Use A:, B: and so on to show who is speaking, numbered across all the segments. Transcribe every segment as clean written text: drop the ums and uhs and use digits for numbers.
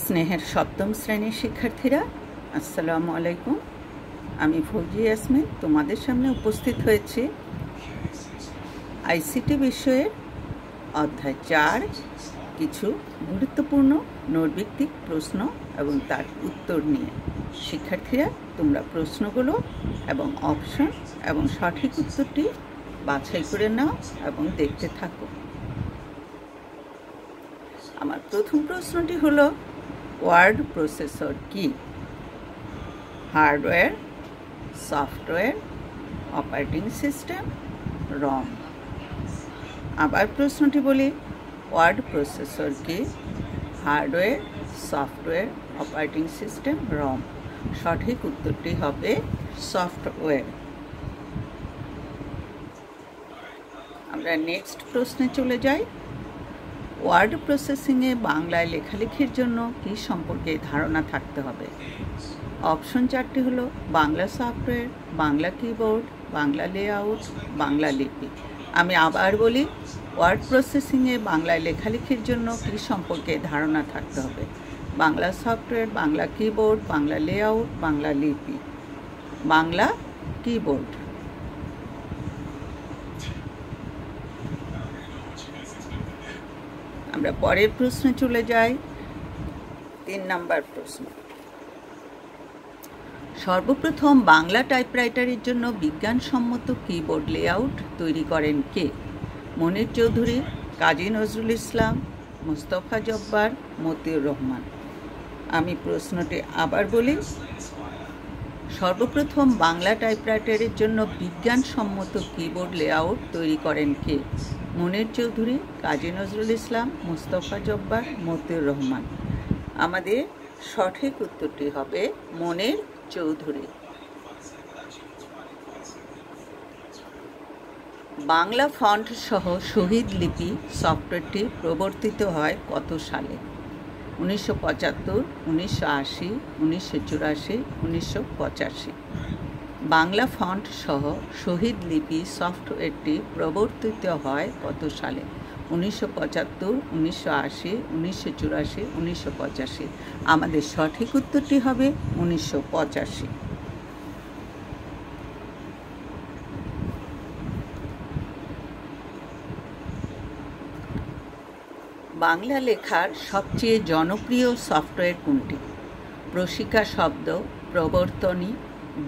A: স্নেহের সপ্তম শ্রেণীর শিক্ষার্থীরা, আসসালামু আলাইকুম। আমি ফৌজি ইয়াসমিন তোমাদের সামনে উপস্থিত হয়েছি আইসিটি বিষয়ের অধ্যায় 4 কিছু গুরুত্বপূর্ণ নৈর্ব্যক্তিক প্রশ্ন এবং তার উত্তর নিয়ে। শিক্ষার্থীরা, তোমরা প্রশ্নগুলো এবং অপশন এবং সঠিক উত্তরটি বাছাই করে নাও এবং দেখতে থাকো। আমার প্রথম প্রশ্নটি হলো, ওয়ার্ড প্রসেসর কি? হার্ডওয়্যার, সফটওয়্যার, অপারেটিং সিস্টেম, রম। আবার প্রশ্নটি বলি, ওয়ার্ড প্রসেসর কি? হার্ডওয়্যার, সফটওয়্যার, অপারেটিং সিস্টেম, রম। সঠিক উত্তরটি হবে সফটওয়্যার। আমরা নেক্সট প্রশ্নে চলে যাই। ওয়ার্ড প্রসেসিংয়ে বাংলায় লেখালেখির জন্য কী সম্পর্কে ধারণা থাকতে হবে? অপশন 4টি হলো Bangla software, Bangla keyboard, Bangla layout, Bangla লিপি। আমি আবার বলি, ওয়ার্ড প্রসেসিংয়ে বাংলায় লেখালেখির জন্য কী সম্পর্কে ধারণা থাকতে হবে? Bangla software, Bangla keyboard, Bangla layout, Bangla লিপি। বাংলা কিবোর্ড। আমরা পরের প্রশ্নে চলে যাই। 3 নম্বর প্রশ্ন। সর্বপ্রথম বাংলা টাইপরাইটারের জন্য বিজ্ঞানসম্মত কিবোর্ড লেআউট তৈরি করেন কে? মনির চৌধুরী, কাজী নজরুল ইসলাম, মুস্তফা জব্বার, মতিউর রহমান। আমি প্রশ্নটি আবার বলি, সর্বপ্রথম বাংলা টাইপরাইটারের জন্য বিজ্ঞানসম্মত কিবোর্ড লেআউট তৈরি করেন কে? মনির চৌধুরী, কাজী নজরুল ইসলাম, মুস্তফা জব্বার, মতিউর রহমান। আমাদের সঠিক উত্তরটি হবে মনির চৌধুরী। বাংলা ফন্ট সহ শহীদ লিপি সফটওয়্যারটি প্রবর্তিত হয় কত সালে? 1975, 1980, 1984, 1985। বাংলা ফন্ট সহ শহীদ লিপি সফটওয়্যারটি প্রবর্তিত হয় কত সালে? 1975, 1980, 1984, 1985। আমাদের সঠিক উত্তরটি হবে 1985। বাংলা লেখার সবচেয়ে জনপ্রিয় সফটওয়্যার কোনটি? প্রশিকা শব্দ, প্রবর্তনী,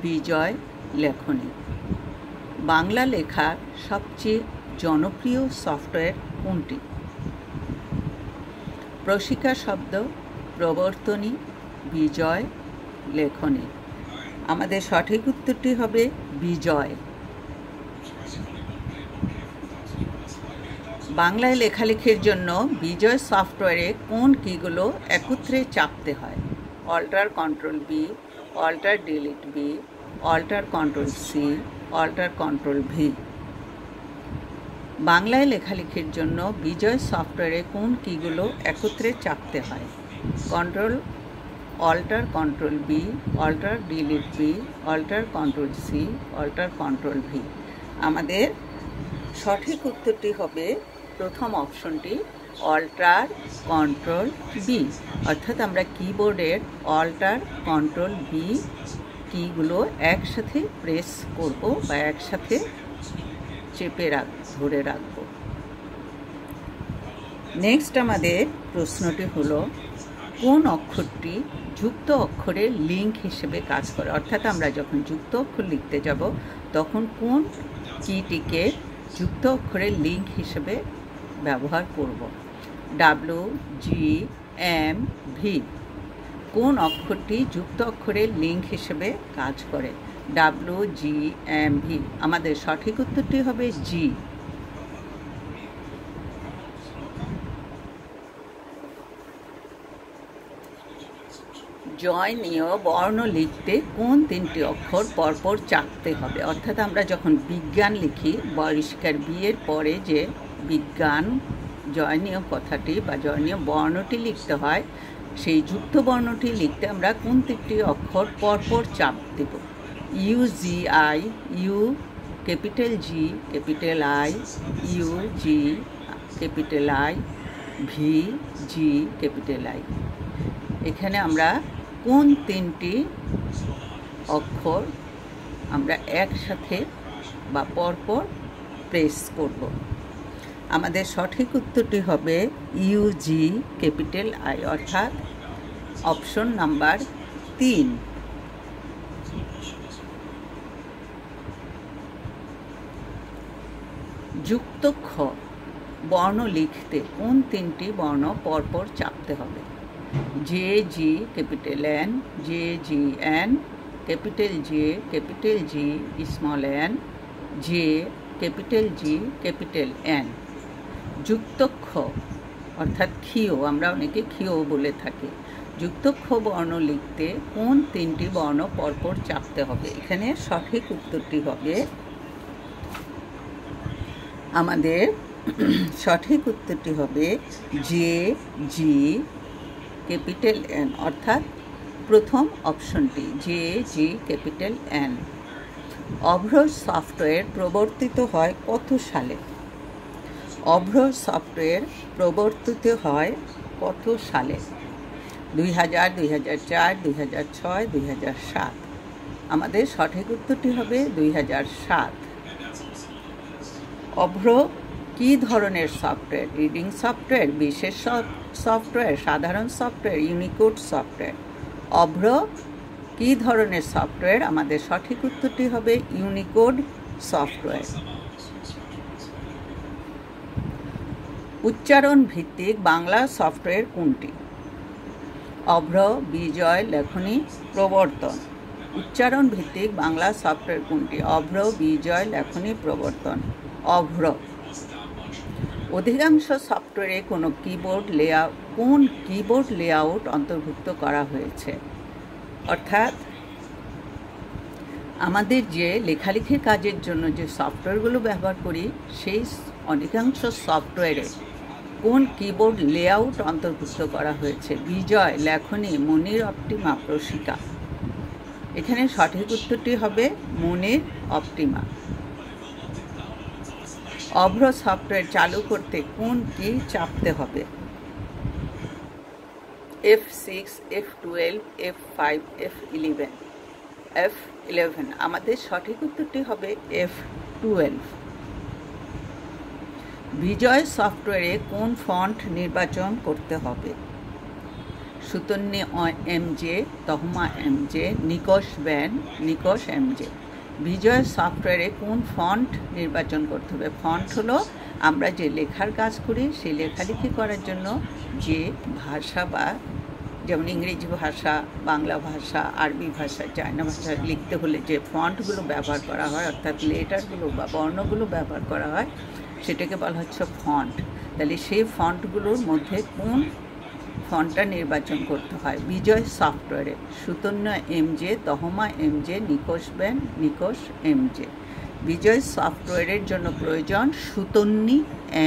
A: বিজয়, লেখনী। বাংলা লেখার সবচেয়ে জনপ্রিয় সফটওয়্যার কোনটি? প্রশিকা শব্দ, প্রবর্তনী, বিজয়, লেখনী। আমাদের সঠিক উত্তরটি হবে বিজয়। বাংলায় লেখালেখির জন্য বিজয় সফটওয়্যারে কোন কিগুলো একত্রে চাপতে হয়? Alt control B, alt delete B, alt control C, alt control V. বাংলায় লেখালেখির জন্য বিজয় সফটওয়্যারে কোন কিগুলো একত্রে চাপতে হয়? Control, alt control B, alt delete B, alt control C, alt control V. আমাদের সঠিক উত্তরটি হবে প্রথম অপশনটি, অল্টার কন্ট্রোল বি। অর্থাৎ আমরা কিবোর্ডের অল্টার কন্ট্রোল বি কিগুলো একসাথে প্রেস করব বা একসাথে চেপে ধরে রাখব। নেক্সট আমাদের প্রশ্নটি হলো, কোন অক্ষরটি যুক্ত অক্ষরের লিঙ্ক হিসেবে কাজ করে? অর্থাৎ আমরা যখন যুক্ত অক্ষর লিখতে যাব তখন কোন কিটিকে যুক্ত অক্ষরের লিঙ্ক হিসেবে ব্যবহার করব? ডাব্লিউ, জি, এম, ভি। কোন অক্ষরটি যুক্ত অক্ষরের লিঙ্ক হিসেবে কাজ করে? ডাব্লিউ, জি, এম, ভি। আমাদের সঠিক উত্তরটি হবে জি। জয়নীয় বর্ণ লিখতে কোন 3টি অক্ষর পরপর চাপতে হবে? অর্থাৎ আমরা যখন বিজ্ঞান লিখি, বহিষ্কার বিয়ের পরে যে বিজ্ঞান জয়নীয় কথাটি বা জয়নীয় বর্ণটি লিখতে হয়, সেই যুক্ত বর্ণটি লিখতে আমরা কোন 3টি অক্ষর পরপর চাপ দেব? U, G, I, U, capital G, capital I, U, G, capital I, V, G, capital I. এখানে আমরা কোন তিনটি অক্ষর আমরা একসাথে বা পরপর প্রেস করব। আমাদের সঠিক উত্তরটি হবে ইউজি ক্যাপিটাল আই, অর্থাৎ অপশন নাম্বার 3। যুক্ত খ বর্ণ লিখতে কোন তিনটি বর্ণ পরপর চাপতে হবে? জে জি capital N, J G N, capital J, capital জি, small N, J, capital G, capital N. যুক্ত খ অর্থাৎ ক্ষীয়, আমরা অনেকে ক্ষীয় বলে থাকি। যুক্ত খ বর্ণ লিখতে কোন তিনটি বর্ণ পরপর চাপতে হবে? এখানে সঠিক উত্তরটি হবে, আমাদের সঠিক উত্তরটি হবে জে জি ক্যাপিটাল এন, অর্থাৎ প্রথম অপশনটি জে জি ক্যাপিটাল এন। অভ্র সফটওয়্যার প্রবর্তিত হয় কত সালে? অভ্র সফটওয়্যার প্রবর্তিত হয় কত সালে? 2000, 2004, 2006, 2007। আমাদের সঠিক উত্তরটি হবে 2007। অভ্র কী ধরনের সফটওয়্যার? রিডিং সফটওয়্যার, বিশেষ সফটওয়্যার, সাধারণ সফটওয়্যার, ইউনিকোড সফটওয়্যার। অভ্র কী ধরনের সফটওয়্যার? আমাদের সঠিক উত্তরটি হবে ইউনিকোড সফটওয়্যার। উচ্চারণ ভিত্তিক বাংলা সফটওয়্যার কোনটি? অভ্র, বিজয়, লেখনী, প্রবর্তন। উচ্চারণ ভিত্তিক বাংলা সফটওয়্যার কোনটি? অভ্র, বিজয়, লেখনী, প্রবর্তন। অভ্র। অধিকাংশ সফটওয়্যারে কোন কিবোর্ড লেআউট অন্তর্ভুক্ত করা হয়েছে? অর্থাৎ আমাদের যে লেখালেখির কাজের জন্য যে সফটওয়্যারগুলো ব্যবহার করি, সেই অধিকাংশ সফটওয়্যারে কোন কিবোর্ড লেআউট অন্তর্ভুক্ত করা হয়েছে? বিজয়, লেখনী, মনির, অপটিমা, প্রশিকা। এখানে সঠিক উত্তরটি হবে মনির, অপটিমা। অভ্র সফটওয়্যার চালু করতে কোন কি চাপতে হবে? F6, F12, F5, F11। F11। আমাদের সঠিক উত্তরটি হবে F12। বিজয় সফটওয়্যারে কোন ফন্ট নির্বাচন করতে হবে? সুতন্নি এমজে, তহমা এমজে, নিকশ ব্যান, নিকশ এমজে। বিজয় সফটওয়্যারে কোন ফন্ট নির্বাচন করতে হবে? ফন্ট হলো আমরা যে লেখার কাজ করি, সেই লেখালেখি করার জন্য যে ভাষা, বা যেমন ইংরেজি ভাষা, বাংলা ভাষা, আরবি ভাষা, চায়না ভাষা লিখতে হলে যে ফন্টগুলো ব্যবহার করা হয়, অর্থাৎ লেটারগুলো বা বর্ণগুলো ব্যবহার করা হয়, সেটাকে বলা হচ্ছে ফন্ট। তাহলে সেই ফন্টগুলোর মধ্যে কোন ফন্টটা নির্বাচন করতে হয় বিজয় সফটওয়্যারে? সুতন্না এমজে, তহমা এমজে, নিকশ ব্যান, নিকশ এমজে। বিজয় সফটওয়্যারের জন্য প্রয়োজন সুতন্নি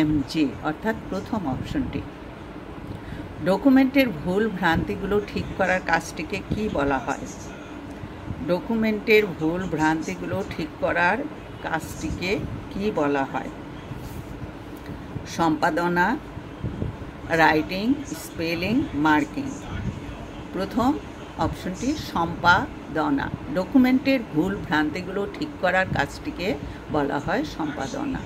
A: এমজে, অর্থাৎ প্রথম অপশনটি। ডকুমেন্টের ভুল ভ্রান্তিগুলো ঠিক করার কাজটিকে কি বলা হয়? ডকুমেন্টের ভুল ভ্রান্তিগুলো ঠিক করার কাজটিকে কি বলা হয়? সম্পাদনা, রাইটিং, স্পেলিং, মার্কিং। প্রথম অপশনটি সম্পাদনা। ডকুমেন্টের ভুল ভ্রান্তিগুলো ঠিক করার কাজটিকে বলা হয় সম্পাদনা।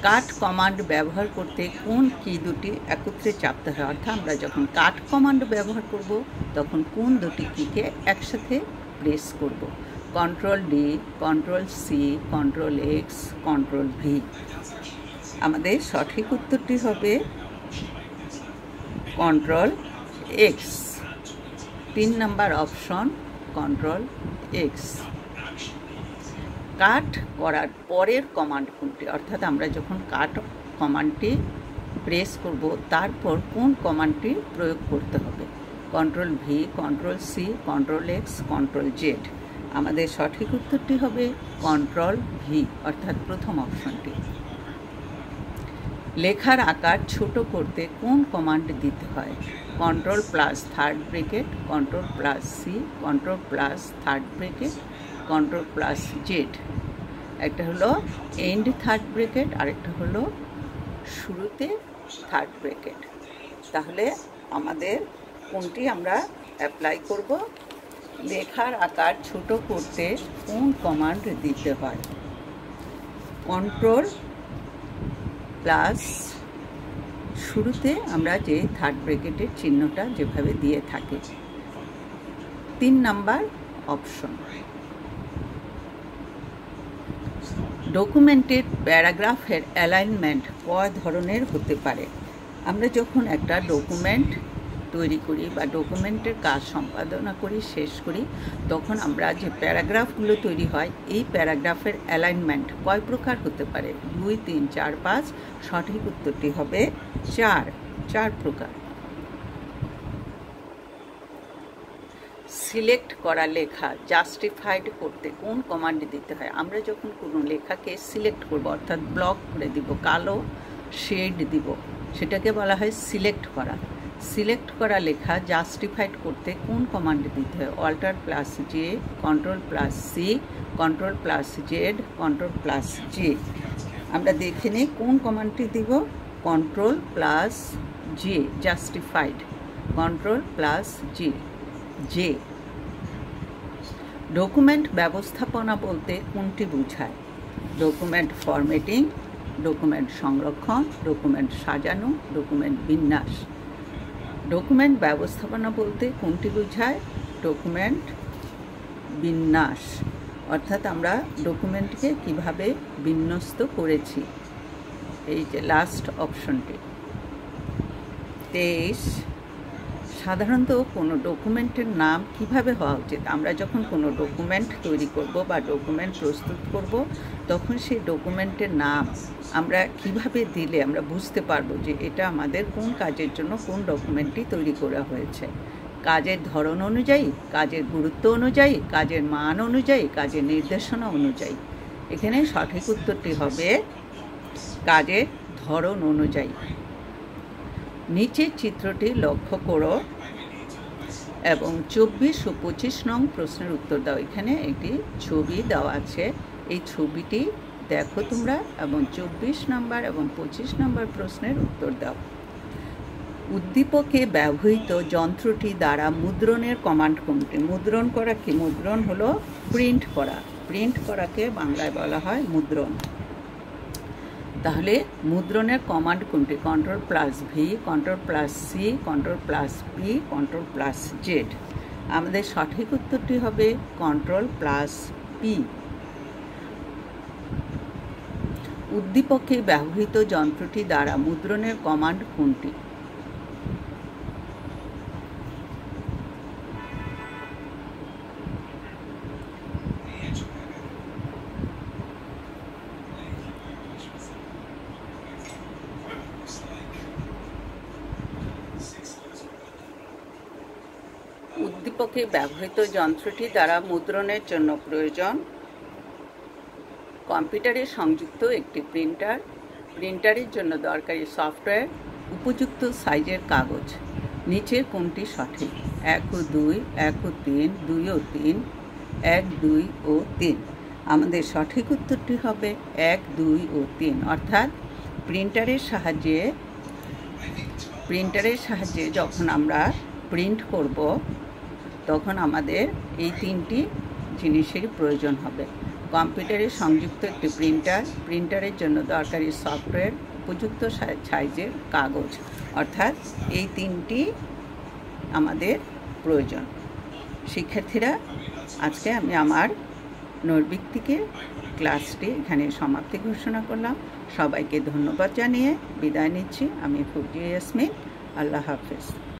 A: কাট কমান্ড ব্যবহার করতে কোন কি দুটি একত্রে চাপতে হয়? অর্থাৎ আমরা যখন কাট কমান্ড ব্যবহার করব, তখন কোন দুটি কিকে একসাথে প্রেস করব? Control D, control C, control X, control V. আমাদের সঠিক উত্তরটি হবে কন্ট্রোল এক্স। 3 নম্বর অপশন কন্ট্রোল এক্স। কাট করার পরের কমান্ড কোনটি? অর্থাৎ আমরা যখন কাট কমান্ডটি প্রেস করব, তারপর কোন কমান্ডটি প্রয়োগ করতে হবে? Control V, control C, control X, control Z. আমাদের সঠিক উত্তরটি হবে কন্ট্রোল ভি, অর্থাৎ প্রথম অপশনটি। লেখার আকার ছোট করতে কোন কমান্ড দিতে হয়? Control plus third bracket, control plus C, control plus third bracket, control plus Z. একটা হলো এন্ড থার্ড ব্রেকেট, আরেকটা হলো শুরুতে থার্ড ব্রেকেট। তাহলে আমাদের কোনটি আমরা অ্যাপ্লাই করব। লেখার আকার ছোট করতে কোন কমান্ড দিতে হয়? কন্ট্রোল প্লাস শুরুতে আমরা যে থার্ড ব্র্যাকেটের চিহ্নটা যেভাবে দিয়ে থাকি। 3 নাম্বার অপশন। ডকুমেন্টের প্যারাগ্রাফের অ্যালাইনমেন্ট কয় ধরনের হতে পারে? আমরা যখন একটা ডকুমেন্ট তৈরি করি বা ডকুমেন্টের কাজ সম্পাদনা করি, শেষ করি, তখন আমরা যে প্যারাগ্রাফগুলো তৈরি হয়, এই প্যারাগ্রাফের অ্যালাইনমেন্ট কয় প্রকার হতে পারে? 2, 3, 4, 5। সঠিক উত্তরটি হবে 4 প্রকার। সিলেক্ট করা লেখা জাস্টিফাইড করতে কোন কমান্ড দিতে হয়? আমরা যখন কোনো লেখাকে সিলেক্ট করব, অর্থাৎ ব্লক করে দিব, কালো শেড দিব, সেটাকে বলা হয় সিলেক্ট করা। সিলেক্ট করা লেখা জাস্টিফাইড করতে কোন কমান্ড দিতে হয়? Alter plus J, control plus C, control plus Z, control plus J. আমরা দেখে নিই কোন কমান্ডটি দিব। Control plus J, justified. Control plus J. Document ব্যবস্থাপনা বলতে কোনটি বোঝায়? ডকুমেন্ট ফরম্যাটিং, ডকুমেন্ট সংরক্ষণ, ডকুমেন্ট সাজানো, ডকুমেন্ট বিন্যাস। ডকুমেন্ট ব্যবস্থাপনা বলতে কোনটি বোঝায়? ডকুমেন্ট বিন্যাস, অর্থাৎ আমরা ডকুমেন্টকে কিভাবে বিন্যস্ত করেছি। এই যে লাস্ট অপশনটি। 23, সাধারণত কোনো ডকুমেন্টের নাম কিভাবে হওয়া উচিত? আমরা যখন কোনো ডকুমেন্ট তৈরি করব বা ডকুমেন্ট প্রস্তুত করব, তখন সেই ডকুমেন্টের নাম আমরা কিভাবে দিলে আমরা বুঝতে পারবো যে এটা আমাদের কোন কাজের জন্য কোন ডকুমেন্টটি তৈরি করা হয়েছে। কাজের ধরন অনুযায়ী, কাজের গুরুত্ব অনুযায়ী, কাজের মান অনুযায়ী, কাজের নির্দেশনা অনুযায়ী। এখানে সঠিক উত্তরটি হবে কাজের ধরন অনুযায়ী। নিচের চিত্রটি লক্ষ্য করো এবং 24 ও 25 নং প্রশ্নের উত্তর দাও। এখানে একটি ছবি দেওয়া আছে, এই ছবিটি দেখো তোমরা এবং 24 নম্বর এবং 25 নম্বর প্রশ্নের উত্তর দাও। উদ্দীপকে ব্যবহৃত যন্ত্রটি দ্বারা মুদ্রণের কমান্ড কোনটি? মুদ্রণ করা কি? মুদ্রণ হলো প্রিন্ট করা। প্রিন্ট করাকে বাংলায় বলা হয় মুদ্রণ। তাহলে মুদ্রণের কমান্ড কোনটি? Control plus V, control plus C, control plus P, control plus Z. আমাদের সঠিক উত্তরটি হবে কন্ট্রোল প্লাস পি। উদ্দীপকে ব্যবহৃত যন্ত্রটি দ্বারা মুদ্রণের কমান্ড কোনটি? উদ্দীপকে ব্যবহৃত যন্ত্রটি দ্বারা মুদ্রণের জন্য প্রয়োজন কম্পিউটারে সংযুক্ত একটি প্রিন্টার, প্রিন্টারের জন্য দরকারি সফটওয়্যার, উপযুক্ত সাইজের কাগজ। নিচের কোনটি সঠিক? 1 ও 2, 1 ও 3, 2 ও 3, 1, 2 ও 3। আমাদের সঠিক উত্তরটি হবে 1, 2 ও 3। অর্থাৎ প্রিন্টারের সাহায্যে যখন আমরা প্রিন্ট করব, তখন আমাদের এই 3টি জিনিসের প্রয়োজন হবে। কম্পিউটারে সংযুক্ত একটি প্রিন্টার, প্রিন্টারের জন্য দরকারি সফটওয়্যার, উপযুক্ত সাইজের কাগজ। অর্থাৎ এই 3টি আমাদের প্রয়োজন। শিক্ষার্থীরা, আজকে আমি আমার নৈর্ব্যক্তিকের ক্লাসটি এখানে সমাপ্তি ঘোষণা করলাম। সবাইকে ধন্যবাদ জানিয়ে বিদায় নিচ্ছি। আমি ফুজিয়া ইয়াসমিন। আল্লাহ হাফেজ।